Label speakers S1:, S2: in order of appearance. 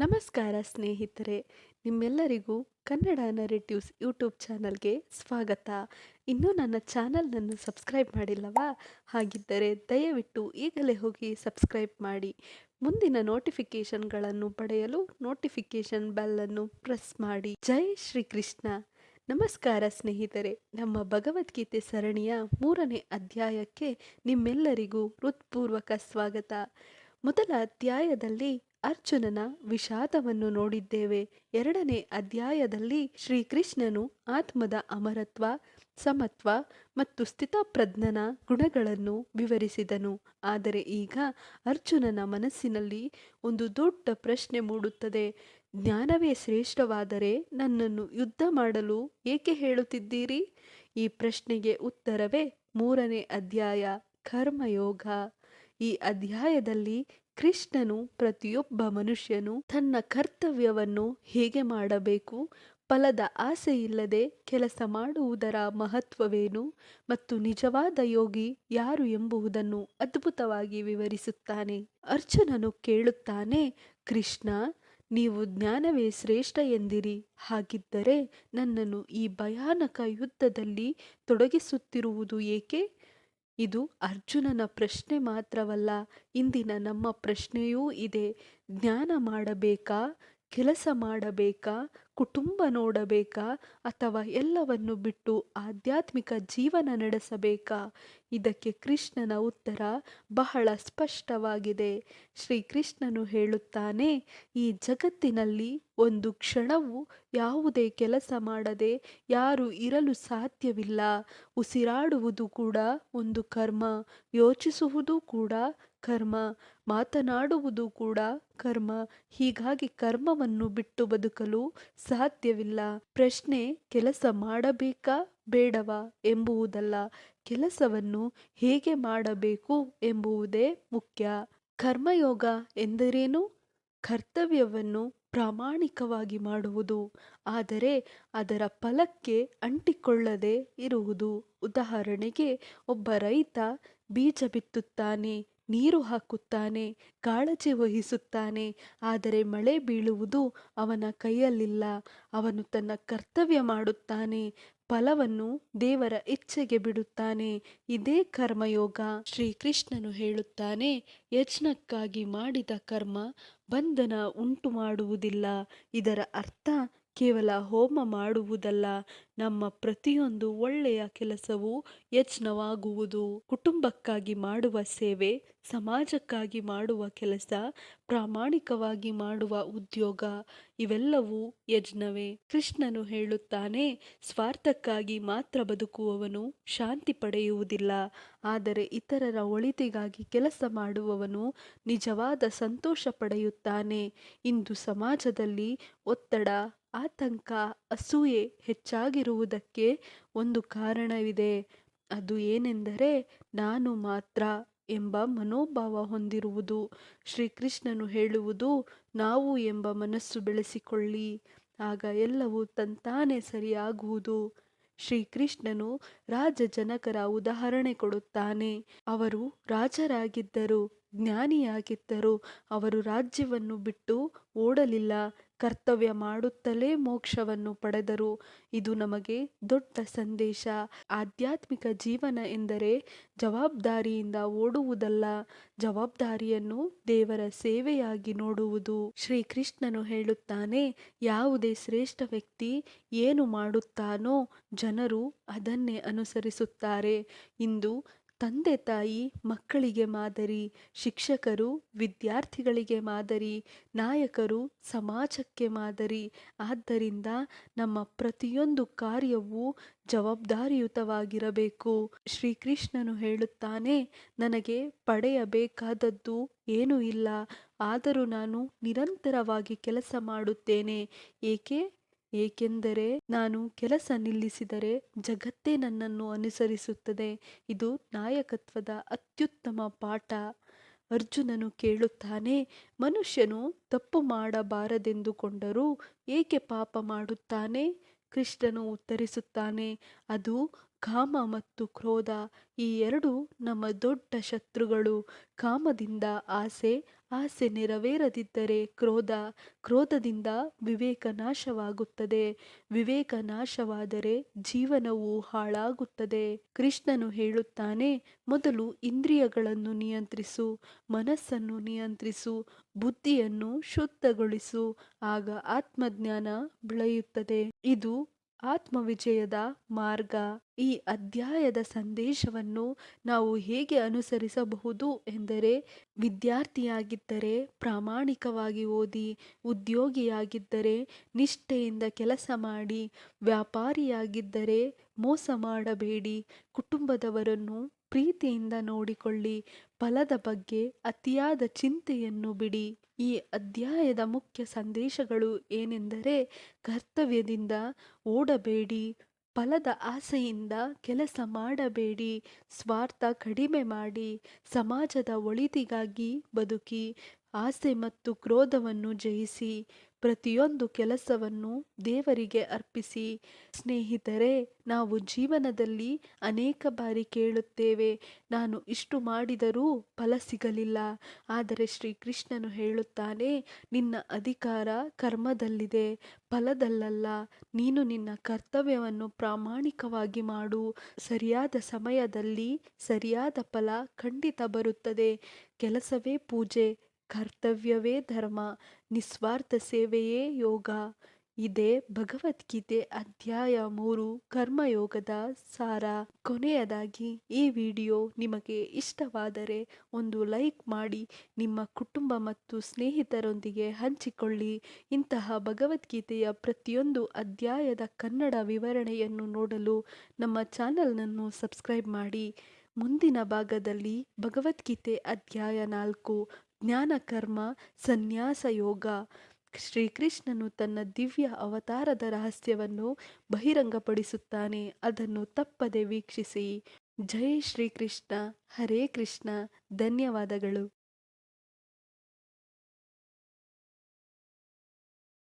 S1: ನಮಸ್ಕಾರ ಸ್ನೇಹಿತರೆ, ನಿಮ್ಮೆಲ್ಲರಿಗೂ ಕನ್ನಡ ನರೇಟಿವ್ಸ್ ಯೂಟ್ಯೂಬ್ ಚಾನಲ್ಗೆ ಸ್ವಾಗತ. ಇನ್ನೂ ನನ್ನ ಚಾನಲ್ನನ್ನು ಸಬ್ಸ್ಕ್ರೈಬ್ ಮಾಡಿಲ್ಲವಾ? ಹಾಗಿದ್ದರೆ ದಯವಿಟ್ಟು ಈಗಲೇ ಹೋಗಿ ಸಬ್ಸ್ಕ್ರೈಬ್ ಮಾಡಿ. ಮುಂದಿನ ನೋಟಿಫಿಕೇಷನ್ಗಳನ್ನು ಪಡೆಯಲು ನೋಟಿಫಿಕೇಷನ್ ಬೆಲ್ಲನ್ನು ಪ್ರೆಸ್ ಮಾಡಿ. ಜೈ ಶ್ರೀಕೃಷ್ಣ. ನಮಸ್ಕಾರ ಸ್ನೇಹಿತರೆ, ನಮ್ಮ ಭಗವದ್ಗೀತೆ ಸರಣಿಯ 3ನೇ ಅಧ್ಯಾಯಕ್ಕೆ ನಿಮ್ಮೆಲ್ಲರಿಗೂ ಹೃತ್ಪೂರ್ವಕ ಸ್ವಾಗತ. ಮೊದಲ ಅಧ್ಯಾಯದಲ್ಲಿ ಅರ್ಜುನನ ವಿಷಾದವನ್ನು ನೋಡಿದ್ದೇವೆ. 2ನೇ ಅಧ್ಯಾಯದಲ್ಲಿ ಶ್ರೀಕೃಷ್ಣನು ಆತ್ಮದ ಅಮರತ್ವ, ಸಮತ್ವ ಮತ್ತು ಸ್ಥಿತಪ್ರಜ್ಞನ ಗುಣಗಳನ್ನು ವಿವರಿಸಿದನು. ಆದರೆ ಈಗ ಅರ್ಜುನನ ಮನಸ್ಸಿನಲ್ಲಿ ಒಂದು ದೊಡ್ಡ ಪ್ರಶ್ನೆ ಮೂಡುತ್ತದೆ. ಜ್ಞಾನವೇ ಶ್ರೇಷ್ಠವಾದರೆ ನನ್ನನ್ನು ಯುದ್ಧ ಮಾಡಲು ಏಕೆ ಹೇಳುತ್ತಿದ್ದೀರಿ? ಈ ಪ್ರಶ್ನೆಗೆ ಉತ್ತರವೇ 3ನೇ ಅಧ್ಯಾಯ, ಕರ್ಮಯೋಗ. ಈ ಅಧ್ಯಾಯದಲ್ಲಿ ಕೃಷ್ಣನು ಪ್ರತಿಯೊಬ್ಬ ಮನುಷ್ಯನು ತನ್ನ ಕರ್ತವ್ಯವನ್ನು ಹೇಗೆ ಮಾಡಬೇಕು, ಫಲದ ಆಸೆಯಿಲ್ಲದೆ ಕೆಲಸ ಮಾಡುವುದರ ಮಹತ್ವವೇನು ಮತ್ತು ನಿಜವಾದ ಯೋಗಿ ಯಾರು ಎಂಬುದನ್ನು ಅದ್ಭುತವಾಗಿ ವಿವರಿಸುತ್ತಾನೆ. ಅರ್ಜುನನು ಕೇಳುತ್ತಾನೆ, ಕೃಷ್ಣ, ನೀವು ಜ್ಞಾನವೇ ಶ್ರೇಷ್ಠ ಎಂದಿರಿ. ಹಾಗಿದ್ದರೆ ನನ್ನನ್ನು ಈ ಭಯಾನಕ ಯುದ್ಧದಲ್ಲಿ ತೊಡಗಿಸುತ್ತಿರುವುದು ಏಕೆ? ಇದು ಅರ್ಜುನನ ಪ್ರಶ್ನೆ ಮಾತ್ರವಲ್ಲ, ಇಂದಿನ ನಮ್ಮ ಪ್ರಶ್ನೆಯೂ ಇದೆ. ಜ್ಞಾನ ಮಾಡಬೇಕಾ, ಕೆಲಸ ಮಾಡಬೇಕಾ, ಕುಟುಂಬ ನೋಡಬೇಕಾ, ಅಥವಾ ಎಲ್ಲವನ್ನು ಬಿಟ್ಟು ಆಧ್ಯಾತ್ಮಿಕ ಜೀವನ ನಡೆಸಬೇಕಾ? ಇದಕ್ಕೆ ಕೃಷ್ಣನ ಉತ್ತರ ಬಹಳ ಸ್ಪಷ್ಟವಾಗಿದೆ. ಶ್ರೀಕೃಷ್ಣನು ಹೇಳುತ್ತಾನೆ, ಈ ಜಗತ್ತಿನಲ್ಲಿ ಒಂದು ಕ್ಷಣವೂ ಯಾವುದೇ ಕೆಲಸ ಮಾಡದೆ ಯಾರು ಇರಲು ಸಾಧ್ಯವಿಲ್ಲ. ಉಸಿರಾಡುವುದು ಕೂಡ ಒಂದು ಕರ್ಮ, ಯೋಚಿಸುವುದು ಕೂಡ ಕರ್ಮ, ಮಾತನಾಡುವುದು ಕೂಡ ಕರ್ಮ. ಹೀಗಾಗಿ ಕರ್ಮವನ್ನು ಬಿಟ್ಟು ಬದುಕಲು ಸಾಧ್ಯವಿಲ್ಲ. ಪ್ರಶ್ನೆ ಕೆಲಸ ಮಾಡಬೇಕಾ ಬೇಡವಾ ಎಂಬುವುದಲ್ಲ, ಕೆಲಸವನ್ನು ಹೇಗೆ ಮಾಡಬೇಕು ಎಂಬುವುದೇ ಮುಖ್ಯ. ಕರ್ಮಯೋಗ ಎಂದರೇನು? ಕರ್ತವ್ಯವನ್ನು ಪ್ರಾಮಾಣಿಕವಾಗಿ ಮಾಡುವುದು, ಆದರೆ ಅದರ ಫಲಕ್ಕೆ ಅಂಟಿಕೊಳ್ಳದೆ ಇರುವುದು. ಉದಾಹರಣೆಗೆ, ಒಬ್ಬ ರೈತ ಬೀಜ ಬಿತ್ತುತ್ತಾನೆ, ನೀರು ಹಾಕುತ್ತಾನೆ, ಕಾಳಜಿ ವಹಿಸುತ್ತಾನೆ, ಆದರೆ ಮಳೆ ಬೀಳುವುದು ಅವನ ಕೈಯಲ್ಲಿಲ್ಲ. ಅವನು ತನ್ನ ಕರ್ತವ್ಯ ಮಾಡುತ್ತಾನೆ, ಫಲವನ್ನು ದೇವರ ಇಚ್ಛೆಗೆ ಬಿಡುತ್ತಾನೆ. ಇದೇ ಕರ್ಮಯೋಗ. ಶ್ರೀಕೃಷ್ಣನು ಹೇಳುತ್ತಾನೆ, ಯಜ್ಞಕ್ಕಾಗಿ ಮಾಡಿದ ಕರ್ಮ ಬಂಧನ ಉಂಟು ಮಾಡುವುದಿಲ್ಲ. ಇದರ ಅರ್ಥ ಕೇವಲ ಹೋಮ ಮಾಡುವುದಲ್ಲ, ನಮ್ಮ ಪ್ರತಿಯೊಂದು ಒಳ್ಳೆಯ ಕೆಲಸವೂ ಯಜ್ಞವಾಗುವುದು. ಕುಟುಂಬಕ್ಕಾಗಿ ಮಾಡುವ ಸೇವೆ, ಸಮಾಜಕ್ಕಾಗಿ ಮಾಡುವ ಕೆಲಸ, ಪ್ರಾಮಾಣಿಕವಾಗಿ ಮಾಡುವ ಉದ್ಯೋಗ, ಇವೆಲ್ಲವೂ ಯಜ್ಞವೇ. ಕೃಷ್ಣನು ಹೇಳುತ್ತಾನೆ, ಸ್ವಾರ್ಥಕ್ಕಾಗಿ ಮಾತ್ರ ಬದುಕುವವನು ಶಾಂತಿ ಪಡೆಯುವುದಿಲ್ಲ, ಆದರೆ ಇತರರ ಒಳಿತಿಗಾಗಿ ಕೆಲಸ ಮಾಡುವವನು ನಿಜವಾದ ಸಂತೋಷ ಪಡೆಯುತ್ತಾನೆ. ಇಂದು ಸಮಾಜದಲ್ಲಿ ಒತ್ತಡ, ಆತಂಕ, ಅಸೂಯೆ ಹೆಚ್ಚಾಗಿರುವುದಕ್ಕೆ ಒಂದು ಕಾರಣವಿದೆ. ಅದು ಏನೆಂದರೆ ನಾನು ಮಾತ್ರ ಎಂಬ ಮನೋಭಾವ ಹೊಂದಿರುವುದು. ಶ್ರೀಕೃಷ್ಣನು ಹೇಳುವುದು, ನಾವು ಎಂಬ ಮನಸ್ಸು ಬೆಳೆಸಿಕೊಳ್ಳಿ, ಆಗ ಎಲ್ಲವೂ ತಂತಾನೇ ಸರಿಯಾಗುವುದು. ಶ್ರೀಕೃಷ್ಣನು ರಾಜ ಜನಕರ ಉದಾಹರಣೆ ಕೊಡುತ್ತಾನೆ. ಅವರು ರಾಜರಾಗಿದ್ದರು, ಜ್ಞಾನಿಯಾಗಿದ್ದರು. ಅವರು ರಾಜ್ಯವನ್ನು ಬಿಟ್ಟು ಓಡಲಿಲ್ಲ, ಕರ್ತವ್ಯ ಮಾಡುತ್ತಲೇ ಮೋಕ್ಷವನ್ನು ಪಡೆದರು. ಇದು ನಮಗೆ ದೊಡ್ಡ ಸಂದೇಶ. ಆಧ್ಯಾತ್ಮಿಕ ಜೀವನ ಎಂದರೆ ಜವಾಬ್ದಾರಿಯಿಂದ ಓಡುವುದಲ್ಲ, ಜವಾಬ್ದಾರಿಯನ್ನು ದೇವರ ಸೇವೆಯಾಗಿ ನೋಡುವುದು. ಶ್ರೀಕೃಷ್ಣನು ಹೇಳುತ್ತಾನೆ, ಯಾವುದೇ ಶ್ರೇಷ್ಠ ವ್ಯಕ್ತಿ ಏನು ಮಾಡುತ್ತಾನೋ ಜನರು ಅದನ್ನೇ ಅನುಸರಿಸುತ್ತಾರೆ. ಇಂದು ತಂದೆ ತಾಯಿ ಮಕ್ಕಳಿಗೆ ಮಾದರಿ, ಶಿಕ್ಷಕರು ವಿದ್ಯಾರ್ಥಿಗಳಿಗೆ ಮಾದರಿ, ನಾಯಕರು ಸಮಾಜಕ್ಕೆ ಮಾದರಿ. ಆದ್ದರಿಂದ ನಮ್ಮ ಪ್ರತಿಯೊಂದು ಕಾರ್ಯವೂ ಜವಾಬ್ದಾರಿಯುತವಾಗಿರಬೇಕು. ಶ್ರೀಕೃಷ್ಣನು ಹೇಳುತ್ತಾನೆ, ನನಗೆ ಪಡೆಯಬೇಕಾದದ್ದು ಏನೂ ಇಲ್ಲ, ಆದರೂ ನಾನು ನಿರಂತರವಾಗಿ ಕೆಲಸ ಮಾಡುತ್ತೇನೆ. ಏಕೆಂದರೆ ನಾನು ಕೆಲಸ ನಿಲ್ಲಿಸಿದರೆ ಜಗತ್ತೇ ನನ್ನನ್ನು ಅನುಸರಿಸುತ್ತದೆ. ಇದು ನಾಯಕತ್ವದ ಅತ್ಯುತ್ತಮ ಪಾಠ. ಅರ್ಜುನನು ಕೇಳುತ್ತಾನೆ, ಮನುಷ್ಯನು ತಪ್ಪು ಮಾಡಬಾರದೆಂದುಕೊಂಡರೂ ಏಕೆ ಪಾಪ ಮಾಡುತ್ತಾನೆ? ಕೃಷ್ಣನು ಉತ್ತರಿಸುತ್ತಾನೆ, ಅದು ಕಾಮ ಮತ್ತು ಕ್ರೋಧ. ಈ ಎರಡು ನಮ್ಮ ದೊಡ್ಡ ಶತ್ರುಗಳು. ಕಾಮದಿಂದ ಆಸೆ, ಆಸೆ ನೆರವೇರದಿದ್ದರೆ ಕ್ರೋಧ, ಕ್ರೋಧದಿಂದ ವಿವೇಕ ನಾಶವಾಗುತ್ತದೆ, ವಿವೇಕ ನಾಶವಾದರೆ ಜೀವನವು ಹಾಳಾಗುತ್ತದೆ. ಕೃಷ್ಣನು ಹೇಳುತ್ತಾನೆ, ಮೊದಲು ಇಂದ್ರಿಯಗಳನ್ನು ನಿಯಂತ್ರಿಸು, ಮನಸ್ಸನ್ನು ನಿಯಂತ್ರಿಸು, ಬುದ್ಧಿಯನ್ನು ಶುದ್ಧಗೊಳಿಸು, ಆಗ ಆತ್ಮಜ್ಞಾನ ಬೆಳೆಯುತ್ತದೆ. ಇದು ಆತ್ಮವಿಜಯದ ಮಾರ್ಗ. ಈ ಅಧ್ಯಾಯದ ಸಂದೇಶವನ್ನು ನಾವು ಹೇಗೆ ಅನುಸರಿಸಬಹುದು ಎಂದರೆ, ವಿದ್ಯಾರ್ಥಿಯಾಗಿದ್ದರೆ ಪ್ರಾಮಾಣಿಕವಾಗಿ ಓದಿ, ಉದ್ಯೋಗಿಯಾಗಿದ್ದರೆ ನಿಷ್ಠೆಯಿಂದ ಕೆಲಸ ಮಾಡಿ, ವ್ಯಾಪಾರಿಯಾಗಿದ್ದರೆ ಮೋಸ ಮಾಡಬೇಡಿ, ಕುಟುಂಬದವರನ್ನು ಪ್ರೀತಿಯಿಂದ ನೋಡಿಕೊಳ್ಳಿ, ಫಲದ ಬಗ್ಗೆ ಅತಿಯಾದ ಚಿಂತೆಯನ್ನು ಬಿಡಿ. ಈ ಅಧ್ಯಾಯದ ಮುಖ್ಯ ಸಂದೇಶಗಳು ಏನೆಂದರೆ, ಕರ್ತವ್ಯದಿಂದ ಓಡಬೇಡಿ, ಫಲದ ಆಸೆಯಿಂದ ಕೆಲಸ ಮಾಡಬೇಡಿ, ಸ್ವಾರ್ಥ ಕಡಿಮೆ ಮಾಡಿ, ಸಮಾಜದ ಒಳಿತಿಗಾಗಿ ಬದುಕಿ, ಆಸೆ ಮತ್ತು ಕ್ರೋಧವನ್ನು ಜಯಿಸಿ, ಪ್ರತಿಯೊಂದು ಕೆಲಸವನ್ನು ದೇವರಿಗೆ ಅರ್ಪಿಸಿ. ಸ್ನೇಹಿತರೆ, ನಾವು ಜೀವನದಲ್ಲಿ ಅನೇಕ ಬಾರಿ ಕೇಳುತ್ತೇವೆ, ನಾನು ಇಷ್ಟು ಮಾಡಿದರೂ ಫಲ ಸಿಗಲಿಲ್ಲ. ಆದರೆ ಶ್ರೀಕೃಷ್ಣನು ಹೇಳುತ್ತಾನೆ, ನಿನ್ನ ಅಧಿಕಾರ ಕರ್ಮದಲ್ಲಿದೆ, ಫಲದಲ್ಲಲ್ಲ. ನೀನು ನಿನ್ನ ಕರ್ತವ್ಯವನ್ನು ಪ್ರಾಮಾಣಿಕವಾಗಿ ಮಾಡು, ಸರಿಯಾದ ಸಮಯದಲ್ಲಿ ಸರಿಯಾದ ಫಲ ಖಂಡಿತ ಬರುತ್ತದೆ. ಕೆಲಸವೇ ಪೂಜೆ, ಕರ್ತವ್ಯವೇ ಧರ್ಮ, ನಿಸ್ವಾರ್ಥ ಸೇವೆಯೇ ಯೋಗ. ಇದೇ ಭಗವದ್ಗೀತೆ ಅಧ್ಯಾಯ 3 ಕರ್ಮಯೋಗದ ಸಾರ. ಕೊನೆಯದಾಗಿ ಈ ವಿಡಿಯೋ ನಿಮಗೆ ಇಷ್ಟವಾದರೆ ಒಂದು ಲೈಕ್ ಮಾಡಿ, ನಿಮ್ಮ ಕುಟುಂಬ ಮತ್ತು ಸ್ನೇಹಿತರೊಂದಿಗೆ ಹಂಚಿಕೊಳ್ಳಿ. ಇಂತಹ ಭಗವದ್ಗೀತೆಯ ಪ್ರತಿಯೊಂದು ಅಧ್ಯಾಯದ ಕನ್ನಡ ವಿವರಣೆಯನ್ನು ನೋಡಲು ನಮ್ಮ ಚಾನಲ್ನನ್ನು ಸಬ್ಸ್ಕ್ರೈಬ್ ಮಾಡಿ. ಮುಂದಿನ ಭಾಗದಲ್ಲಿ ಭಗವದ್ಗೀತೆ ಅಧ್ಯಾಯ 4 ಜ್ಞಾನ ಕರ್ಮ ಸನ್ಯಾಸ ಯೋಗ. ಶ್ರೀಕೃಷ್ಣನು ತನ್ನ ದಿವ್ಯ ಅವತಾರದ ರಹಸ್ಯವನ್ನು ಬಹಿರಂಗಪಡಿಸುತ್ತಾನೆ. ಅದನ್ನು ತಪ್ಪದೆ ವೀಕ್ಷಿಸಿ. ಜೈ ಶ್ರೀಕೃಷ್ಣ. ಹರೇ ಕೃಷ್ಣ. ಧನ್ಯವಾದಗಳು.